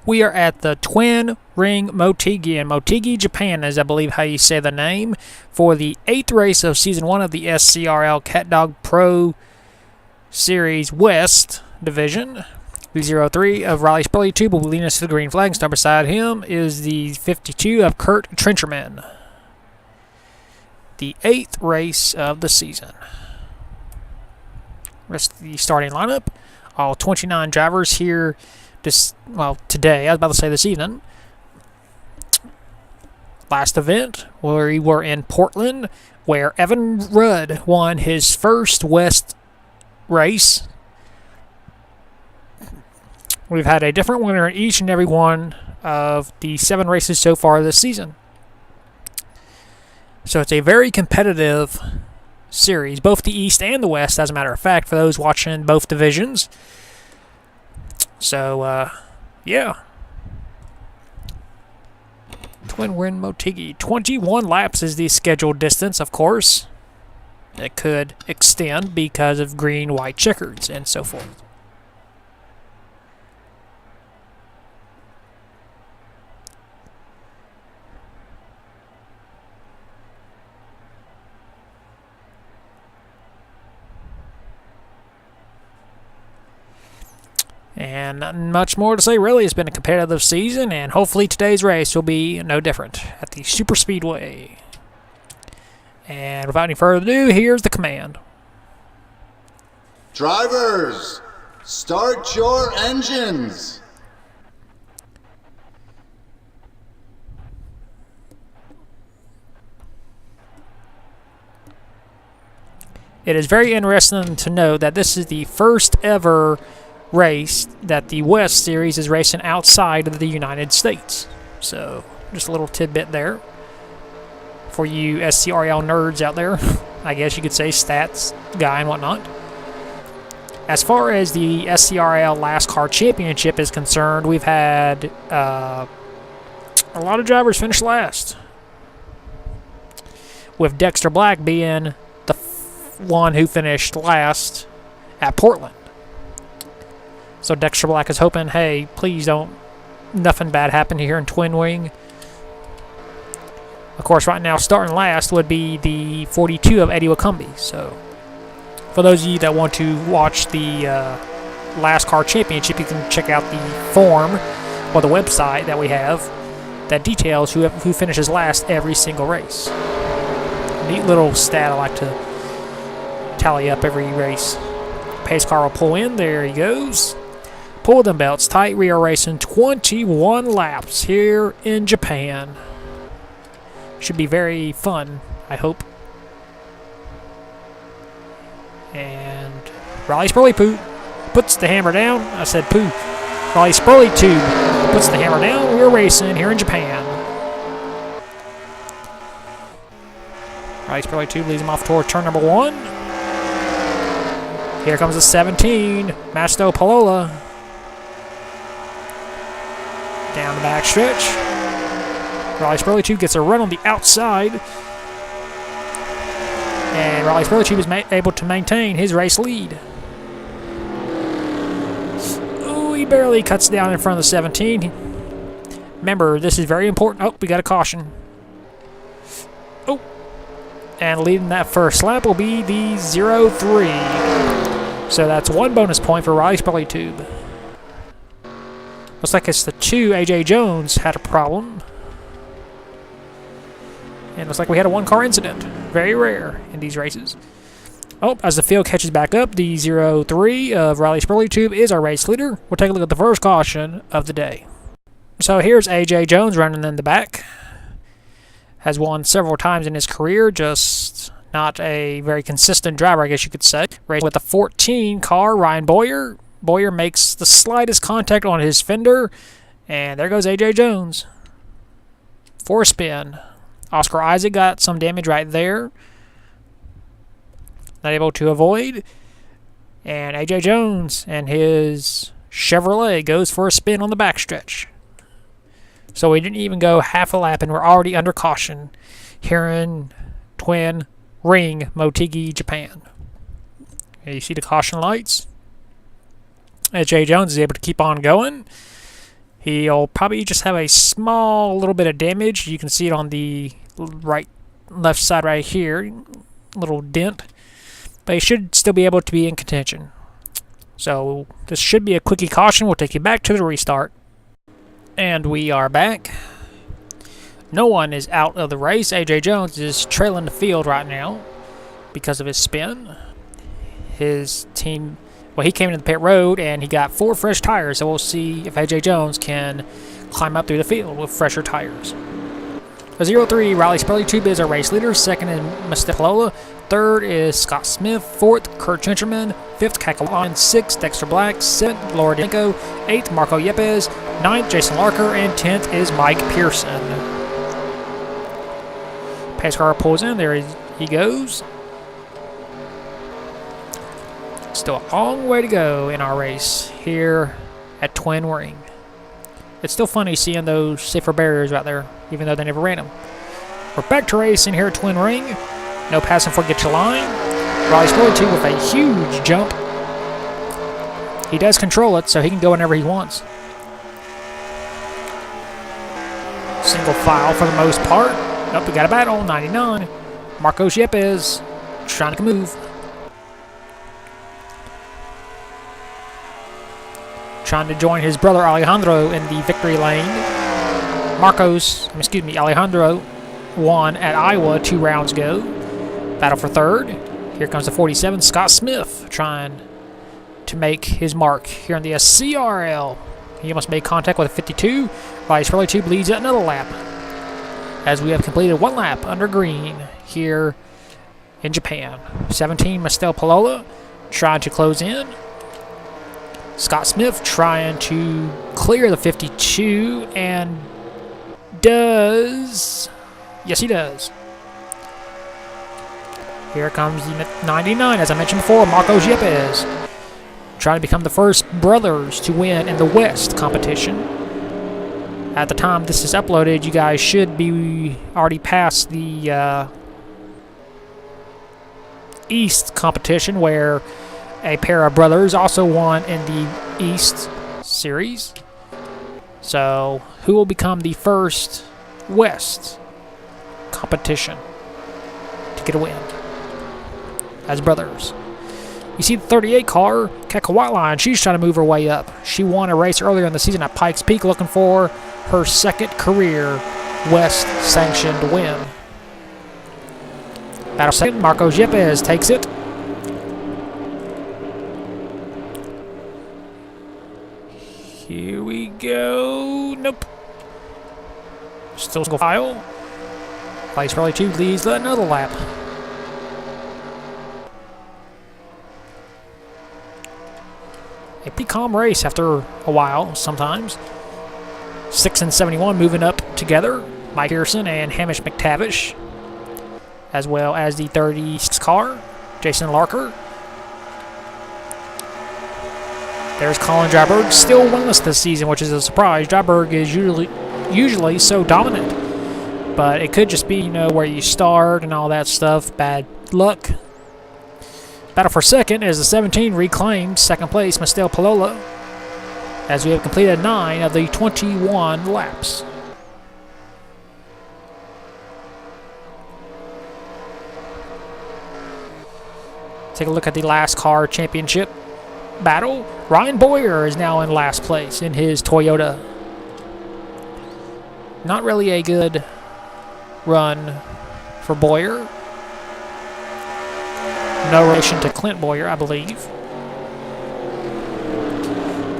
We are at the Twin Ring Motegi in Motegi, Japan, is I believe how you say the name, for the 8th race of Season 1 of the SCRL CatDog Pro Series West Division. The 03 of Riley Spurley Tube will lead us to the green flag. Start beside him is the 52 of Kurt Trencherman. The 8th race of the season. Rest of the starting lineup. All 29 drivers here today. I was about to say this evening. Last event, we were in Portland, where Evan Rudd won his first West race. We've had a different winner in each and every one of the 7 races so far this season. So it's a very competitive series, both the East and the West, as a matter of fact, for those watching both divisions. So, yeah. Twin Ring Motegi. 21 laps is the scheduled distance, of course. It could extend because of green-white checkers and so forth. And nothing much more to say, really. It's been a competitive season, and hopefully today's race will be no different at the Super Speedway. And without any further ado, here's the command. Drivers, start your engines. It is very interesting to note that this is the first ever race that the West Series is racing outside of the United States. So, just a little tidbit there for you SCRL nerds out there. I guess you could say stats guy and whatnot. As far as the SCRL Last Car Championship is concerned, we've had a lot of drivers finish last, with Dexter Black being the one who finished last at Portland. So Dexter Black is hoping, hey, please don't, nothing bad happen here in Twin Ring. Of course, right now, starting last would be the 42 of Eddie Wakumbi. So, for those of you that want to watch the Last Car Championship, you can check out the form or the website that we have that details who finishes last every single race. Neat little stat I like to tally up every race. Pace car will pull in. There he goes. Pull them belts tight. We are racing 21 laps here in Japan. Should be very fun, I hope. And Riley Spurley puts the hammer down. I said poo. Riley Spurley Tube puts the hammer down. We're racing here in Japan. Riley Spurley Tube leads him off toward turn number 1. Here comes the 17, Masto Palola. Down the back stretch. Riley Spurley Tube gets a run on the outside. And Riley Spurley Tube is able to maintain his race lead. Oh, he barely cuts down in front of the 17. Remember, this is very important. Oh, we got a caution. Oh. And leading that first lap will be the 03. So that's 1 bonus point for Riley Spurley Tube. Looks like it's the 2, AJ Jones, had a problem. And looks like we had a 1-car incident. Very rare in these races. Oh, as the field catches back up, the 03 of Riley Spurley Tube is our race leader. We'll take a look at the first caution of the day. So here's AJ Jones running in the back. Has won several times in his career, just not a very consistent driver, I guess you could say. Racing with the 14 car, Ryan Boyer. Boyer makes the slightest contact on his fender, and there goes AJ Jones for a spin. Oscar Isaac got some damage right there. Not able to avoid. And AJ Jones and his Chevrolet goes for a spin on the backstretch. So we didn't even go half a lap, and we're already under caution here in Twin Ring, Motegi, Japan. Here you see the caution lights. AJ Jones is able to keep on going. He'll probably just have a small little bit of damage. You can see it on the left side right here, little dent. But he should still be able to be in contention. So this should be a quickie caution. We'll take you back to the restart. And we are back. No one is out of the race. AJ Jones is trailing the field right now because of his spin. His team, well, he came into the pit road and he got 4 fresh tires. So we'll see if AJ Jones can climb up through the field with fresher tires. A 0-3, Riley Spurley Tube is our race leader. Second is Motegi. Third is Scott Smith. Fourth, Kurt Chincherman. Fifth, Coca-Cola. Sixth, Dexter Black. Seventh, Laura Denko. Eighth, Marco Yepes. Ninth, Jason Larker. And 10th is Mike Pearson. Pace car pulls in. There he goes. Still a long way to go in our race here at Twin Ring. It's still funny seeing those safer barriers out there, even though they never ran them. We're back to racing here at Twin Ring. No passing before get your line. Riley Spurley too with a huge jump. He does control it, so he can go whenever he wants. Single file for the most part. Nope, we got a battle. 99. Marcos Yepes trying to move. Trying to join his brother Alejandro in the victory lane. Alejandro won at Iowa 2 rounds ago. Battle for third. Here comes the 47, Scott Smith, trying to make his mark here in the SCRL. He almost made contact with a 52. Riley Spurley Tube leads another lap, as we have completed 1 lap under green here in Japan. 17, Motegi Palola trying to close in. Scott Smith trying to clear the 52 and does. Yes, he does. Here comes the 99, as I mentioned before, Marcos Yepes trying to become the first brothers to win in the West competition. At the time this is uploaded, you guys should be already past the East competition, where a pair of brothers also won in the East Series. So, who will become the first West competition to get a win as brothers? You see the 38 car, Keka Whiteline, she's trying to move her way up. She won a race earlier in the season at Pikes Peak, looking for her second career West sanctioned win. Battle second, Marcos Yepes takes it. Here we go. Nope. Still single file. Riley Spurley Tube leads another lap. A pretty calm race after a while, sometimes. 6 and 71 moving up together. Mike Pearson and Hamish McTavish, as well as the 36 car, Jason Larker. There's Colin Dryberg, still winless this season, which is a surprise. Dryberg is usually so dominant, but it could just be, where you start and all that stuff. Bad luck. Battle for second is the 17 reclaimed second place, Motegi Palola, as we have completed 9 of the 21 laps. Take a look at the last car championship battle. Ryan Boyer is now in last place in his Toyota. Not really a good run for Boyer. No relation to Clint Boyer, I believe.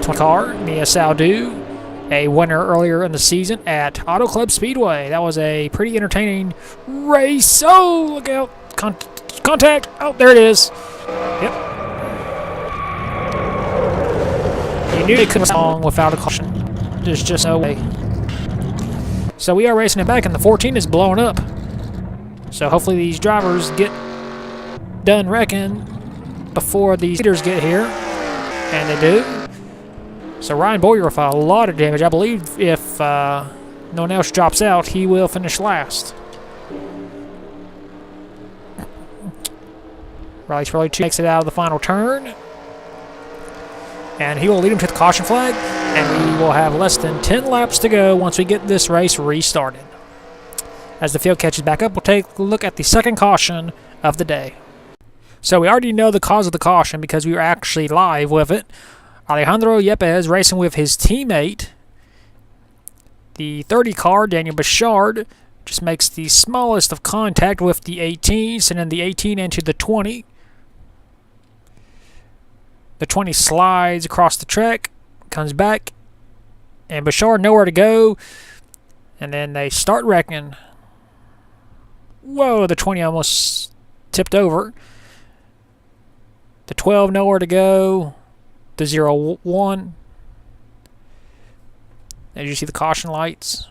20 car, Mia Saldou, a winner earlier in the season at Auto Club Speedway. That was a pretty entertaining race. Oh, look out. Contact. Oh, there it is. Yep. You knew they couldn't song without a caution. There's just no way. So we are racing it back, and the 14 is blowing up. So hopefully these drivers get done wrecking before these leaders get here. And they do. So Ryan Boyer with a lot of damage. I believe if no one else drops out, he will finish last. Riley Spurley makes it out of the final turn. And he will lead him to the caution flag. And we will have less than 10 laps to go once we get this race restarted. As the field catches back up, we'll take a look at the second caution of the day. So we already know the cause of the caution because we were actually live with it. Alejandro Yepes racing with his teammate, the 30 car, Daniel Bichard, just makes the smallest of contact with the 18, sending the 18 into the 20. The 20 slides across the track, comes back, and Bichard nowhere to go. And then they start wrecking. Whoa, the 20 almost tipped over. The 12 nowhere to go. The 0-1. As you see the caution lights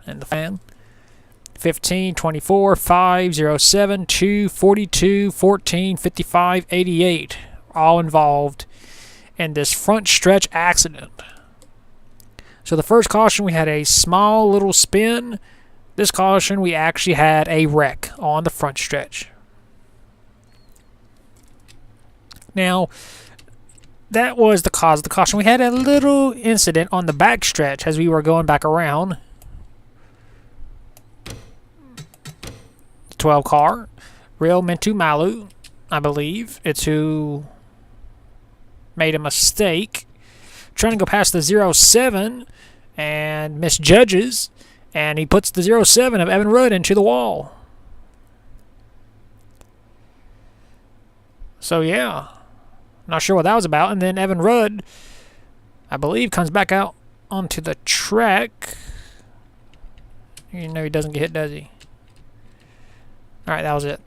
and the fan. 15, 24, 5, 07, 2, 42, 14, 55, 88. All involved in this front stretch accident. So the first caution we had a small little spin. This caution we actually had a wreck on the front stretch. Now, that was the cause of the caution. We had a little incident on the back stretch as we were going back around. 12 car, Real Mintu Malu, I believe. It's who made a mistake. Trying to go past the 07 and misjudges. And he puts the 07 of Evan Rudd into the wall. So, yeah. Not sure what that was about. And then Evan Rudd, I believe, comes back out onto the track. You know he doesn't get hit, does he? Alright, that was it.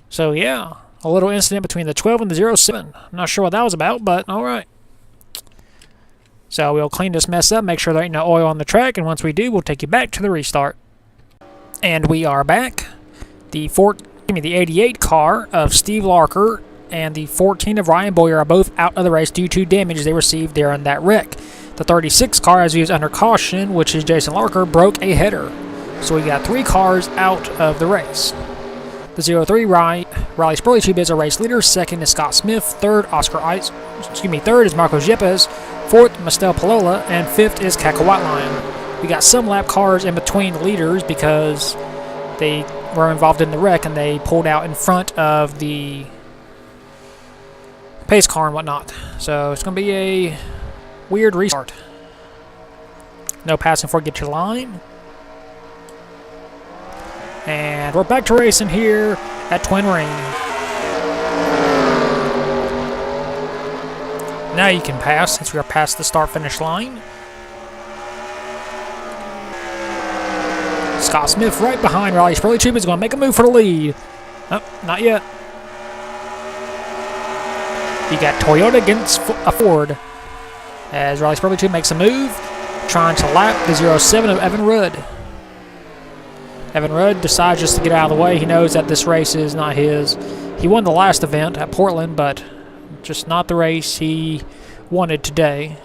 So, yeah. A little incident between the 12 and the 07. I'm not sure what that was about, but alright. So, we'll clean this mess up, make sure there ain't no oil on the track, and once we do, we'll take you back to the restart. And we are back. The 88 car of Steve Larker and the 14 of Ryan Boyer are both out of the race due to damage they received during that wreck. The 36 car, as he was under caution, which is Jason Larker, broke a header. So we got 3 cars out of the race. The 03 Riley Spurley is our race leader. Second is Scott Smith. Third third is Marcos Yepes. Fourth, Mastel Palola. And fifth is Kaka Whiteline. We got some lap cars in between the leaders because they were involved in the wreck and they pulled out in front of the pace car and whatnot. So it's going to be a weird restart. No passing before you get your line. And we're back to racing here at Twin Ring. Now you can pass since we are past the start-finish line. Scott Smith right behind Riley Spurley Tube is going to make a move for the lead. Oh, not yet. You got Toyota against a Ford as Riley Spurley Tube makes a move, trying to lap the 07 of Evan Rudd. Evan Rudd decides just to get out of the way. He knows that this race is not his. He won the last event at Portland, but just not the race he wanted today.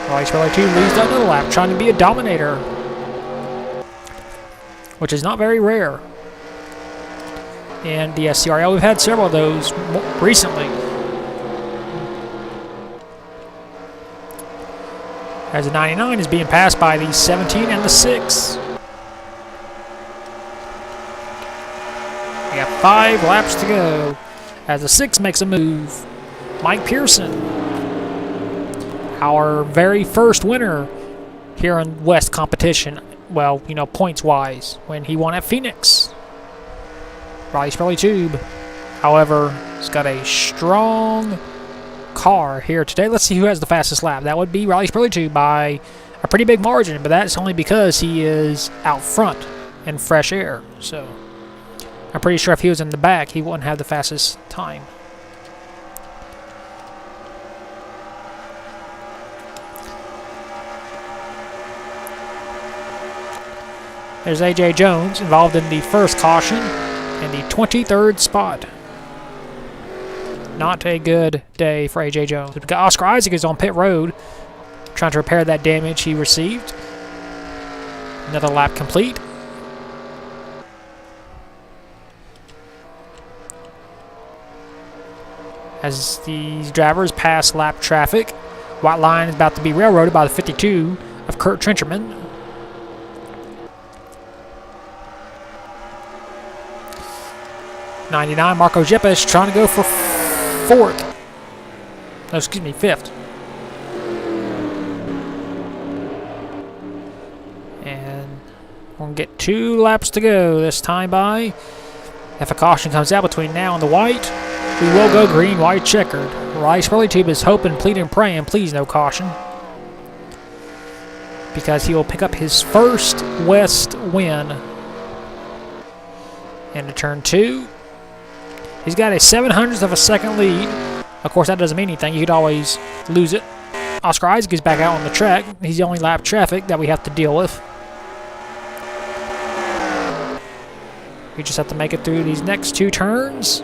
Riley Spurley Tube leads down another lap, trying to be a dominator, which is not very rare in the SCRL. We've had several of those recently. As the 99 is being passed by the 17 and the 6. We got 5 laps to go as the 6 makes a move. Mike Pearson, our very first winner here in West competition. Well, you know, points-wise, when he won at Phoenix. Riley Spurley Tube, however, has got a strong car here today. Let's see who has the fastest lap. That would be Riley Spurley Tube by a pretty big margin, but that's only because he is out front in fresh air. So I'm pretty sure if he was in the back, he wouldn't have the fastest time. There's A.J. Jones involved in the first caution in the 23rd spot. Not a good day for A.J. Jones. We've got Oscar Isaac is on pit road, trying to repair that damage he received. Another lap complete. as these drivers pass lap traffic. White line is about to be railroaded by the 52 of Kurt Trencherman. '99 Marco Yepes trying to go for fifth. And we're going to get 2 laps to go this time by. If a caution comes out between now and the white, we will go green, white, checkered. Riley Spurley Tube is hoping, pleading, praying, please no caution, because he will pick up his first West win. Into turn 2. He's got a 700th of a second lead. Of course, that doesn't mean anything. You could always lose it. Oscar Isaac is back out on the track. He's the only lap traffic that we have to deal with. We just have to make it through these next 2 turns.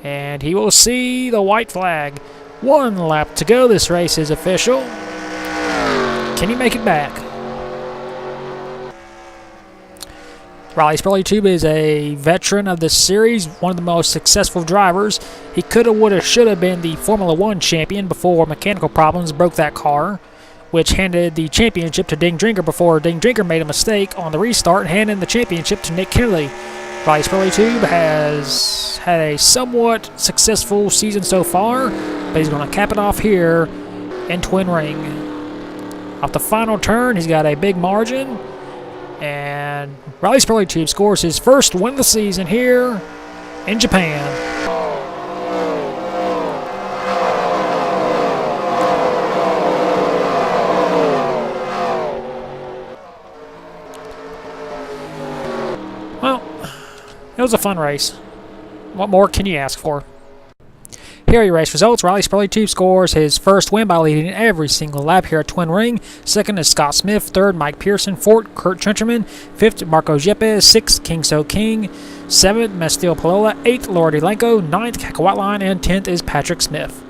And he will see the white flag. 1 lap to go. This race is official. Can he make it back? Riley Spurley Tube is a veteran of this series, one of the most successful drivers. He coulda, woulda, shoulda been the Formula 1 champion before mechanical problems broke that car, which handed the championship to Ding Drinker before Ding Drinker made a mistake on the restart and handed the championship to Nick Kinnerly. Riley Spurley Tube has had a somewhat successful season so far, but he's going to cap it off here in Twin Ring. Off the final turn, he's got a big margin. And Riley Spurley Tube scores his first win of the season here in Japan. Well, it was a fun race. What more can you ask for? Here are your race results. Riley Spurley Tube scores his first win by leading every single lap here at Twin Ring. Second is Scott Smith. Third, Mike Pearson. Fourth, Kurt Trencherman. Fifth, Marco Yepes. Sixth, King So King. Seventh, Masteel Palola. Eighth, Laura Delanco. Ninth, Kakawatline. And 10th is Patrick Smith.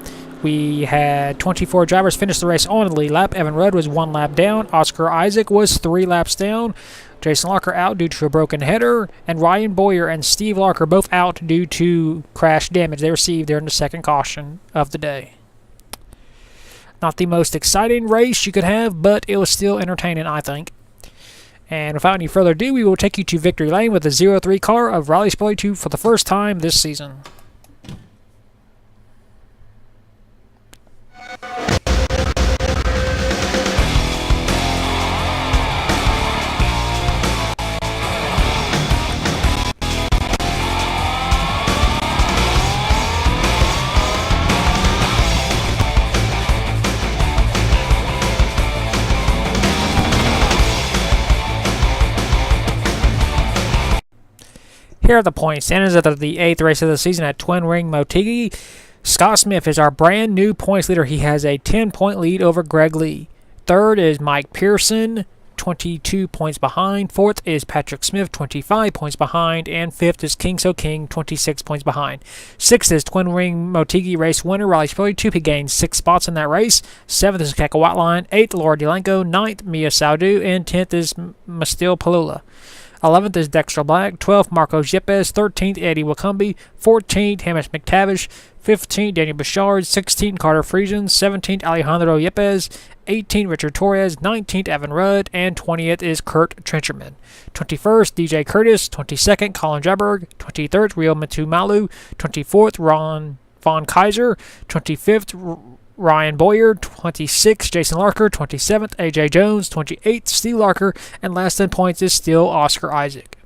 We had 24 drivers finish the race on the lead lap. Evan Rudd was 1 lap down. Oscar Isaac was 3 laps down. Jason Larker out due to a broken header, and Ryan Boyer and Steve Larker both out due to crash damage they received during the second caution of the day. Not the most exciting race you could have, but it was still entertaining, I think. And without any further ado, we will take you to victory lane with the 03 car of Riley Spurley Tube for the first time this season. Here are the point standings after the 8th race of the season at Twin Ring Motegi. Scott Smith is our brand new points leader. He has a 10-point lead over Greg Lee. Third is Mike Pearson, 22 points behind. Fourth is Patrick Smith, 25 points behind. And fifth is King So King, 26 points behind. Sixth is Twin Ring Motegi race winner Riley Spurley Tube. He gained 6 spots in that race. Seventh is Kakawatline. Eighth, Laura Delanco. Ninth, Mia Saudu. And 10th is Masteel Palola. 11th is Dexter Black. 12th, Marco Yepes. 13th, Eddie Wakumbi. 14th, Hamish McTavish. 15th, Daniel Bouchard. 16th, Carter Friesen. 17th, Alejandro Yepes. 18th, Richard Torres. 19th, Evan Rudd. And 20th is Kurt Trencherman. 21st, DJ Curtis. 22nd, Colin Jaberg. 23rd, Rio Matumalu. 24th, Ron Von Kaiser. 25th, Ryan Boyer. 26th, Jason Larker. 27th, AJ Jones. 28th, Steve Larker. And last in points is still Oscar Isaac.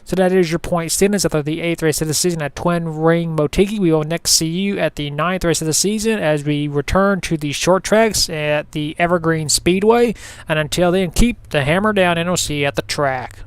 So that is your point standings after the 8th race of the season at Twin Ring Motegi. We will next see you at the 9th race of the season as we return to the short tracks at the Evergreen Speedway. And until then, keep the hammer down and we'll see you at the track.